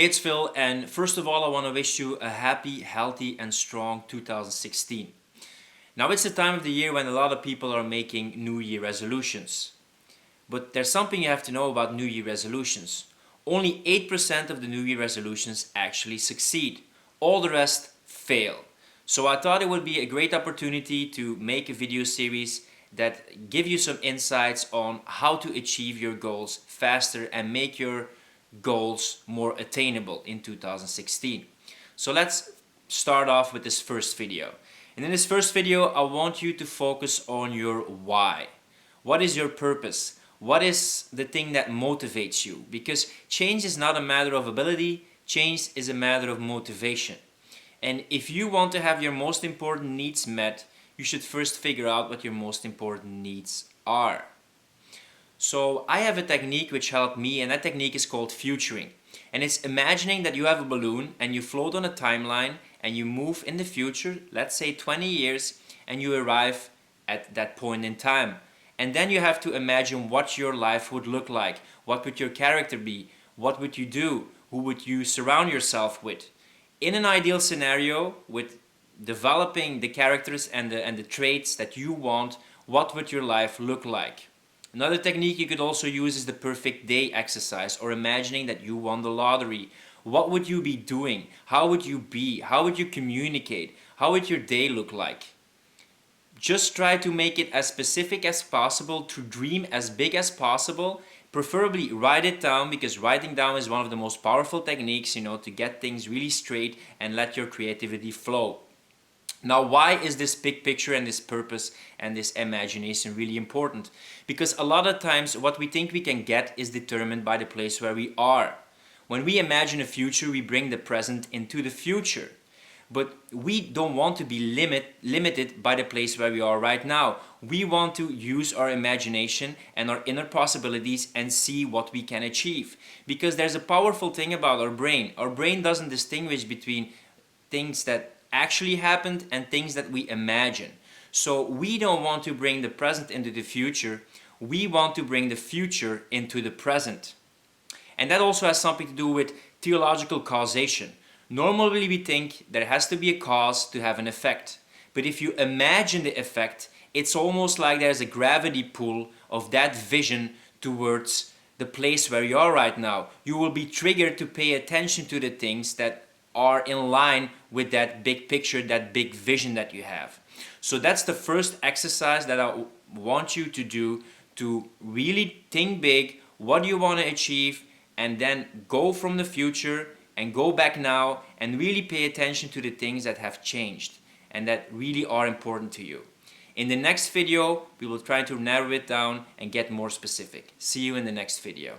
Hey, it's Phil, and first of all, I want to wish you a happy, healthy, and strong 2016. Now, it's the time of the year when a lot of people are making New Year resolutions. But there's something you have to know about New Year resolutions. Only 8% of the New Year resolutions actually succeed, all the rest fail. So, I thought it would be a great opportunity to make a video series that give you some insights on how to achieve your goals faster and make your goals more attainable in 2016. So let's start off with this first video. And in this first video, I want you to focus on your why. What is your purpose? What is the thing that motivates you? Because change is not a matter of ability, change is a matter of motivation. And if you want to have your most important needs met, you should first figure out what your most important needs are. So I have a technique which helped me, and that technique is called futuring. And it's imagining that you have a balloon and you float on a timeline and you move in the future, let's say 20 years, and you arrive at that point in time. And then you have to imagine what your life would look like. What would your character be? What would you do? Who would you surround yourself with? In an ideal scenario, with developing the characters and the traits that you want, what would your life look like? Another technique you could also use is the perfect day exercise, or imagining that you won the lottery. What would you be doing? How would you be? How would you communicate? How would your day look like? Just try to make it as specific as possible, to dream as big as possible. Preferably write it down, because writing down is one of the most powerful techniques, to get things really straight and let your creativity flow. Now, why is this big picture and this purpose and this imagination really important? Because a lot of times what we think we can get is determined by the place where we are. When we imagine a future, we bring the present into the future. But we don't want to be limited by the place where we are right now. We want to use our imagination and our inner possibilities and see what we can achieve. Because there's a powerful thing about our brain. Our brain doesn't distinguish between things that actually happened and things that we imagine. So we don't want to bring the present into the future, we want to bring the future into the present. And that also has something to do with theological causation. Normally we think there has to be a cause to have an effect. But if you imagine the effect, it's almost like there's a gravity pull of that vision towards the place where you are right now. You will be triggered to pay attention to the things that are in line with that big picture, that big vision that you have. So that's the first exercise that I want you to do, to really think big, what do you want to achieve, and then go from the future and go back now and really pay attention to the things that have changed and that really are important to you. In the next video, we will try to narrow it down and get more specific. See you in the next video.